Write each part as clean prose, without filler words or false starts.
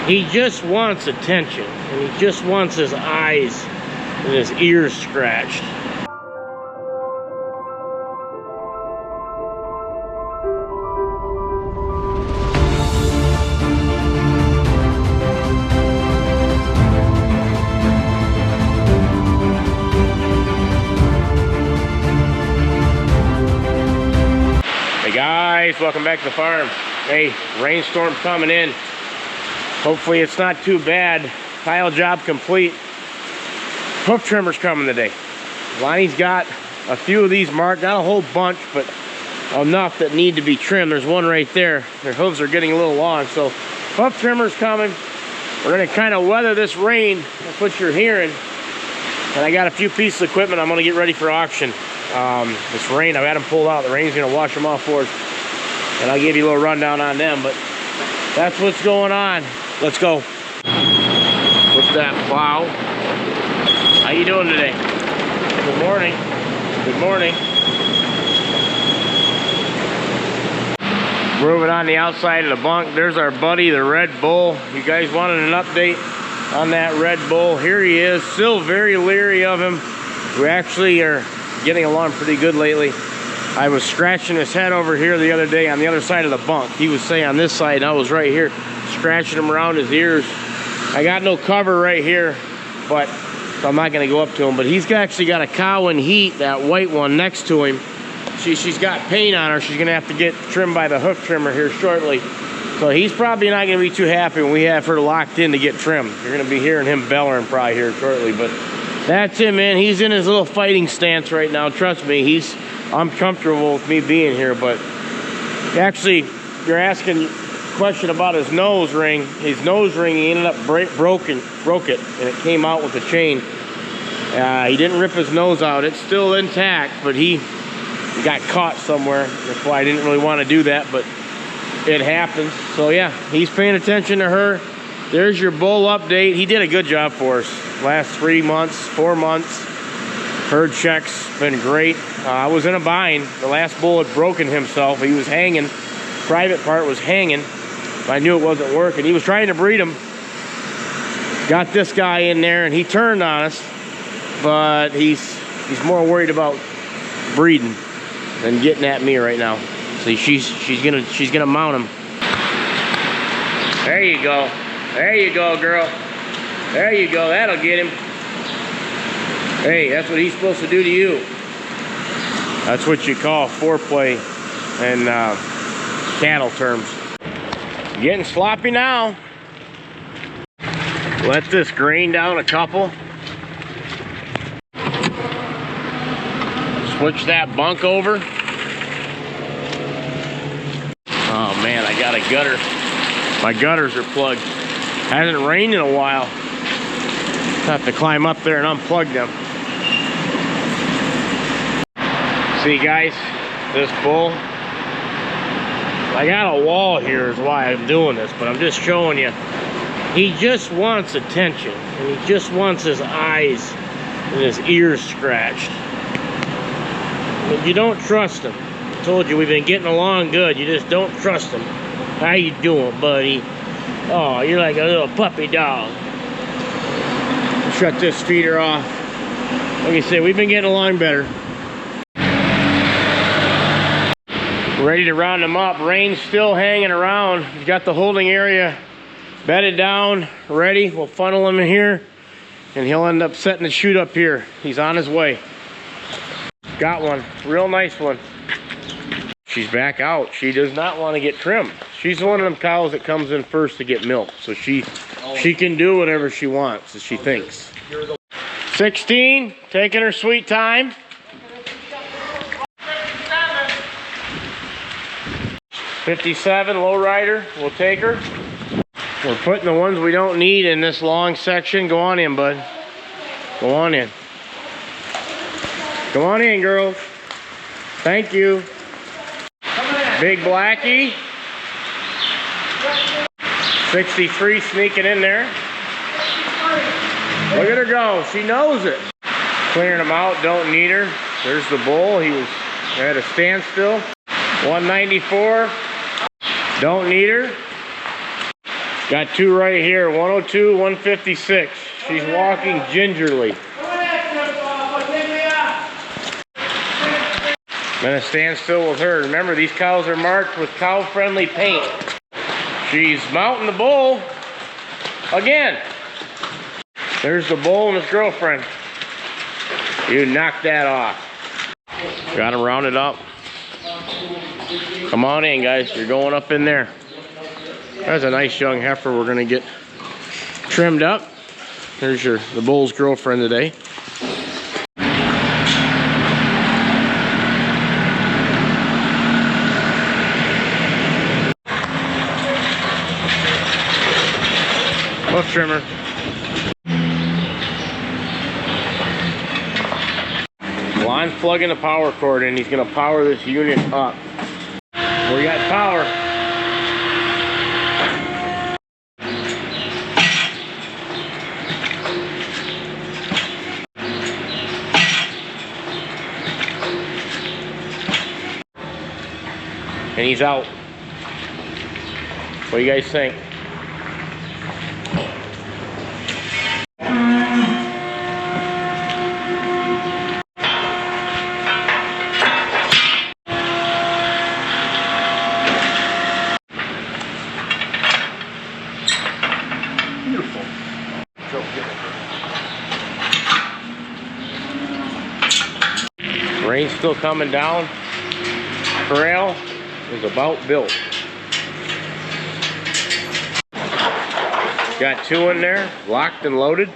He just wants attention, and he just wants his eyes and his ears scratched. Hey guys, welcome back to the farm. Hey, rainstorm coming in. Hopefully it's not too bad. Tile job complete. Hoof trimmer's coming today. Lonnie's got a few of these marked, not a whole bunch, but enough that need to be trimmed. There's one right there. Their hooves are getting a little long, so hoof trimmer's coming. We're gonna kind of weather this rain. That's what you're hearing. And I got a few pieces of equipment I'm gonna get ready for auction. This rain, I've had them pulled out. The rain's gonna wash them off for us. And I'll give you a little rundown on them, but that's what's going on. Let's go. With that plow. How you doing today? Good morning. Good morning. Moving on the outside of the bunk. There's our buddy, the Red Bull. You guys wanted an update on that Red Bull. Here he is. Still very leery of him. We actually are getting along pretty good lately. I was scratching his head over here the other day on the other side of the bunk. He was say on this side, and I was right here scratching him around his ears. I got no cover right here, but so I'm not gonna go up to him, but he's actually got a cow in heat, that white one next to him. She's got paint on her. She's gonna have to get trimmed by the hoof trimmer here shortly. So he's probably not gonna be too happy when we have her locked in to get trimmed. You're gonna be hearing him bellering probably here shortly, but that's him, man. He's in his little fighting stance right now. Trust me, I'm comfortable with me being here, but actually, you're asking a question about his nose ring. His nose ring, he ended up broke it, and it came out with the chain. He didn't rip his nose out. It's still intact, but he got caught somewhere. That's why I didn't really want to do that, but it happens. So yeah, he's paying attention to her. There's your bull update. He did a good job for us. Last 3 months, 4 months. Herd checks, been great. I was in a bind. The last bull had broken himself. He was hanging. Private part was hanging. I knew it wasn't working. He was trying to breed him. Got this guy in there, and he turned on us. But he's more worried about breeding than getting at me right now. See, she's gonna mount him. There you go. There you go, girl. There you go. That'll get him. Hey, that's what he's supposed to do to you. That's what you call foreplay in cattle terms. Getting sloppy now. Let this grain down a couple. Switch that bunk over. Oh man, I got a gutter. My gutters are plugged. Hasn't rained in a while. Have to climb up there and unplug them. See guys, this bull, I got a wall here is why I'm doing this, but I'm just showing you. He just wants attention, and he just wants his eyes and his ears scratched. But you don't trust him. I told you we've been getting along good. You just don't trust him. How you doing, buddy? Oh, you're like a little puppy dog. Shut this feeder off. Like I said, we've been getting along better. Ready to round him up. Rain's still hanging around. He's got the holding area bedded down, ready. We'll funnel him in here, and he'll end up setting the chute up here. He's on his way. Got one. Real nice one. She's back out. She does not want to get trimmed. She's one of them cows that comes in first to get milk. So she can do whatever she wants, as she thinks. 16, taking her sweet time. 57, low rider, we'll take her. We're putting the ones we don't need in this long section. Go on in, bud. Go on in. Go on in, girls. Thank you. Big Blackie. 63 sneaking in there. Look at her go. She knows it. Clearing them out. Don't need her. There's the bull. He was at a standstill. 194. Don't need her. Got two right here, 102, 156. She's walking gingerly. I'm gonna stand still with her. Remember, these cows are marked with cow-friendly paint. She's mounting the bull again. There's the bull and his girlfriend. You knocked that off. Got him rounded up. Come on in, guys. You're going up in there. That's a nice young heifer we're gonna get trimmed up. There's the bull's girlfriend today. Hoof trimmer. Well, I'm plugging the power cord in. He's gonna power this unit up. We got power. And he's out. What do you guys think? Beautiful. Rain's still coming down. Corral is about built. Got two in there, locked and loaded.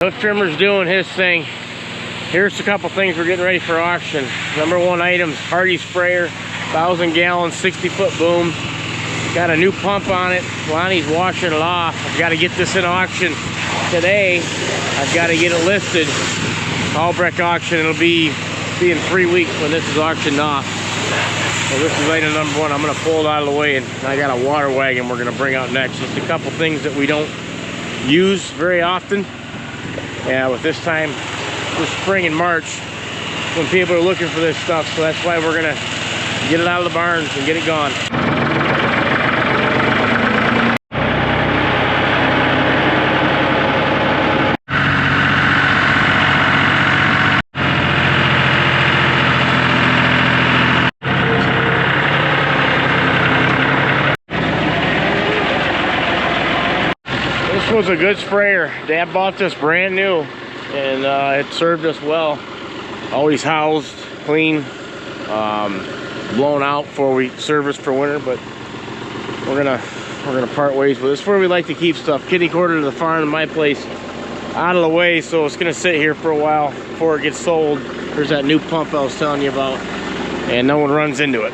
Hoof trimmer's doing his thing. Here's a couple things we're getting ready for auction. Number one item, Hardy sprayer, 1,000 gallon, 60-foot boom. Got a new pump on it. Lonnie's washing it off. I've got to get this in auction today. I've got to get it listed. Albrecht auction. It'll be in 3 weeks when this is auctioned off. So this is item number one. I'm going to pull it out of the way, and I got a water wagon we're going to bring out next. Just a couple things that we don't use very often. Yeah, with this time, this spring and March, when people are looking for this stuff, so that's why we're gonna get it out of the barns and get it gone. This was a good sprayer. Dad bought this brand new, and it served us well. Always housed, clean, blown out before we service for winter. But we're gonna part ways with this. This is where we like to keep stuff. Kitty corner to the farm in my place, out of the way, so it's gonna sit here for a while before it gets sold. There's that new pump I was telling you about, and no one runs into it.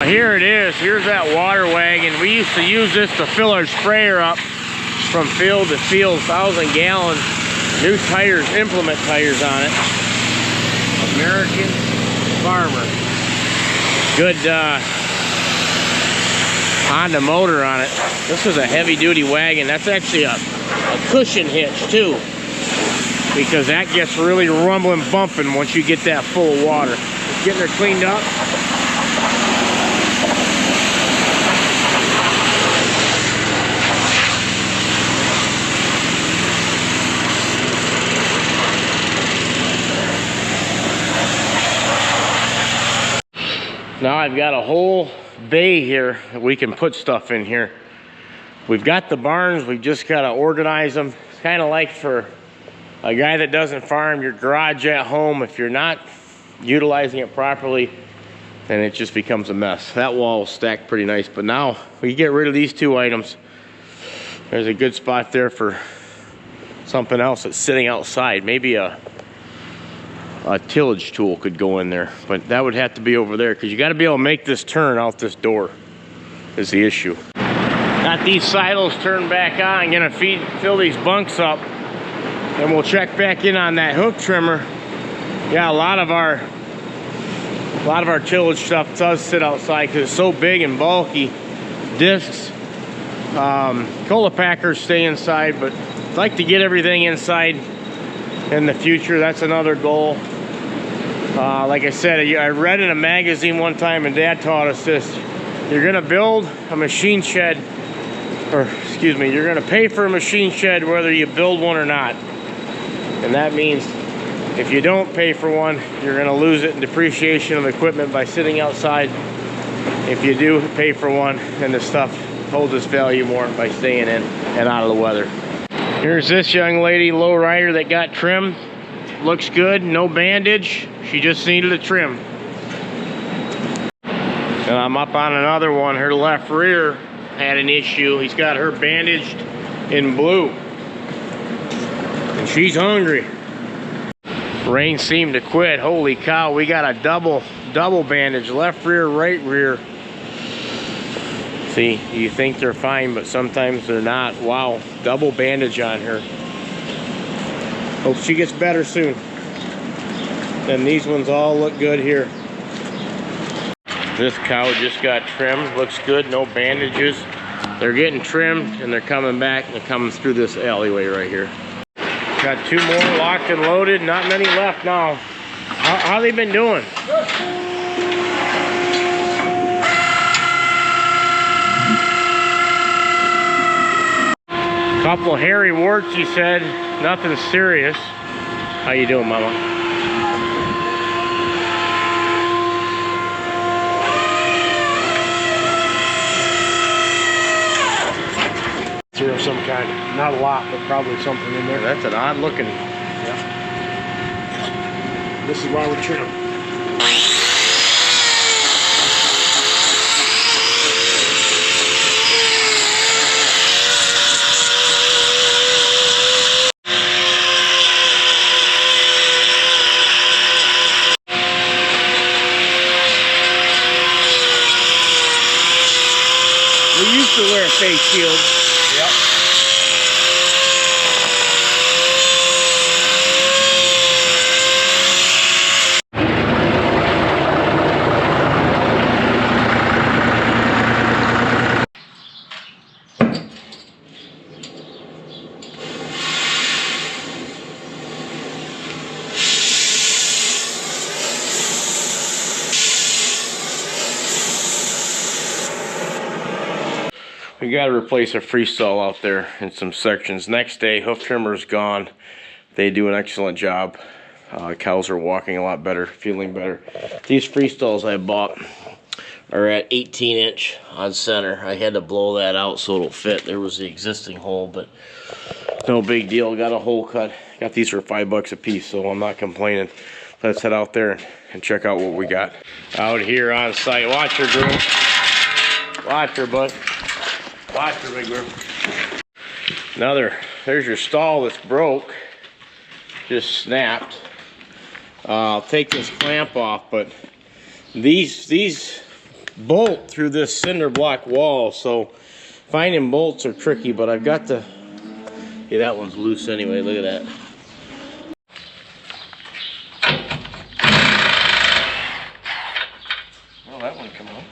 Here it is. Here's that water wagon. We used to use this to fill our sprayer up from field to field, 1,000 gallons. New tires, implement tires on it. American Farmer. Good Honda motor on it. This is a heavy duty wagon. That's actually a cushion hitch too, because that gets really rumbling, bumping once you get that full of water. Just getting her cleaned up. Now I've got a whole bay here that we can put stuff in here. We've got the barns, we've just got to organize them. It's kind of like for a guy that doesn't farm, your garage at home, if you're not utilizing it properly, then it just becomes a mess. That wall is stacked pretty nice, but now we get rid of these two items. There's a good spot there for something else that's sitting outside. Maybe a tillage tool could go in there, but that would have to be over there because you got to be able to make this turn out this door is the issue. Got these silos turned back on. I'm gonna fill these bunks up, and we'll check back in on that hook trimmer. Yeah, a lot of our tillage stuff does sit outside because it's so big and bulky. Discs, cola packers stay inside, but I'd like to get everything inside in the future. That's another goal. Like I said, I read in a magazine one time, and Dad taught us this. You're gonna build a machine shed, or excuse me, you're gonna pay for a machine shed whether you build one or not. And that means if you don't pay for one, you're gonna lose it in depreciation of equipment by sitting outside. If you do pay for one, then the stuff holds its value more by staying in and out of the weather. Here's this young lady, low rider, that got trimmed. Looks good, no bandage. She just needed a trim. And I'm up on another one. Her left rear had an issue. He's got her bandaged in blue. And she's hungry. Rain seemed to quit. Holy cow, we got a double bandage. Left rear, right rear. See, you think they're fine, but sometimes they're not. Wow, double bandage on her. Hope she gets better soon. And these ones all look good here. This cow just got trimmed. Looks good, no bandages. They're getting trimmed and they're coming back. They're coming through this alleyway right here. Got two more locked and loaded. Not many left now. How they been doing? Good. Couple hairy warts, he said. Nothing serious. How you doing, Mama? Of some kind. Not a lot, but probably something in there. That's an odd looking. Yeah. This is why we trim. We used to wear a face shield. Yep. We got to replace a freestall out there in some sections. Next day, hoof trimmer's gone. They do an excellent job. Cows are walking a lot better, feeling better. These freestalls I bought are at 18-inch on center. I had to blow that out so it'll fit. There was the existing hole, but no big deal. Got a hole cut. Got these for $5 a piece, so I'm not complaining. Let's head out there and check out what we got. Out here on site. Watch her, girl. Watch her, bud. Watch her, big girl. There's your stall that's broke. Just snapped. I'll take this clamp off, but these bolt through this cinder block wall, so finding bolts are tricky, but I've got the, yeah, that one's loose anyway, look at that. Well, that one come off.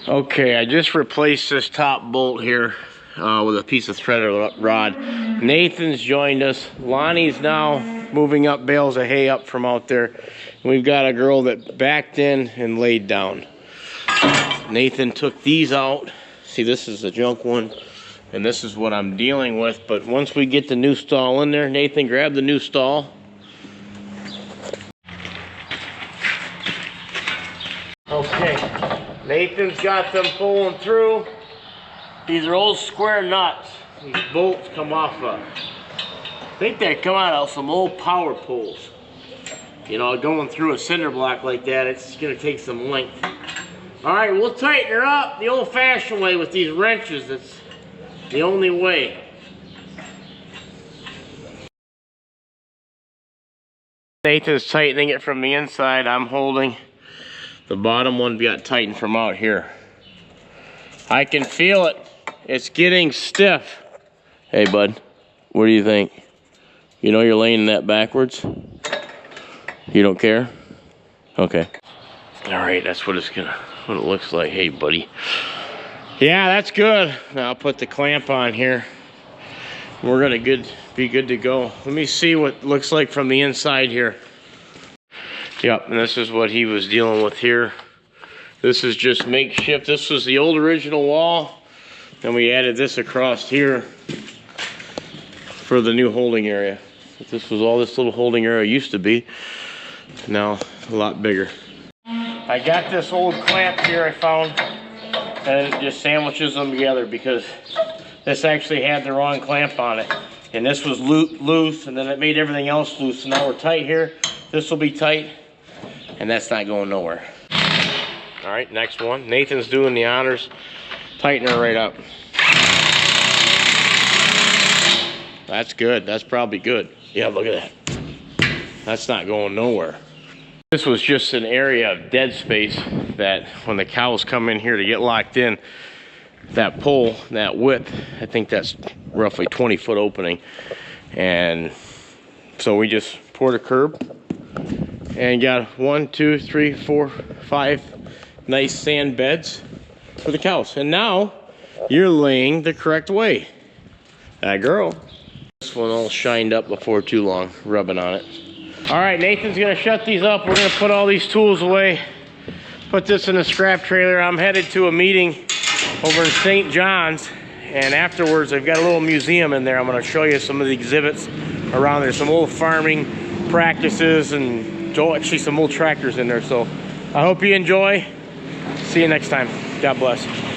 Okay, I just replaced this top bolt here with a piece of threaded rod. Nathan's joined us. Lonnie's now moving up bales of hay up from out there. We've got a girl that backed in and laid down. Nathan took these out. See, this is the junk one, and this is what I'm dealing with. But once we get the new stall in there, Nathan, grab the new stall. Okay. Nathan's got them pulling through. These are old square nuts. These bolts come off of, I think they come out of some old power poles. You know, going through a cinder block like that, it's gonna take some length. All right, we'll tighten her up the old-fashioned way with these wrenches. That's the only way. Nathan's tightening it from the inside. I'm holding the bottom one. Got tightened from out here. I can feel it. It's getting stiff. Hey, bud, what do you think? You know you're laying that backwards? You don't care? Okay. All right, that's what it looks like. Hey, buddy. Yeah, that's good. Now I'll put the clamp on here. We're gonna be good to go. Let me see what it looks like from the inside here. Yep, and this is what he was dealing with here. This is just makeshift. This was the old original wall, and we added this across here for the new holding area. This was all this little holding area used to be. Now a lot bigger. I got this old clamp here I found, and it just sandwiches them together because this actually had the wrong clamp on it. And this was loose, and then it made everything else loose. So now we're tight here. This will be tight, and that's not going nowhere. All right, next one. Nathan's doing the honors. Tighten her right up. That's good. That's probably good. Yeah, look at that. That's not going nowhere. This was just an area of dead space that when the cows come in here to get locked in, that pole, that width, I think that's roughly 20-foot opening. And so we just poured a curb and got 1, 2, 3, 4, 5 nice sand beds for the cows. And now you're laying the correct way. That girl. This one all shined up before too long, rubbing on it. All right, Nathan's gonna shut these up. We're gonna put all these tools away, put this in a scrap trailer. I'm headed to a meeting over in St. John's, and afterwards I've got a little museum in there. I'm gonna show you some of the exhibits around there, some old farming practices, and actually some old tractors in there. So I hope you enjoy. See you next time. God bless.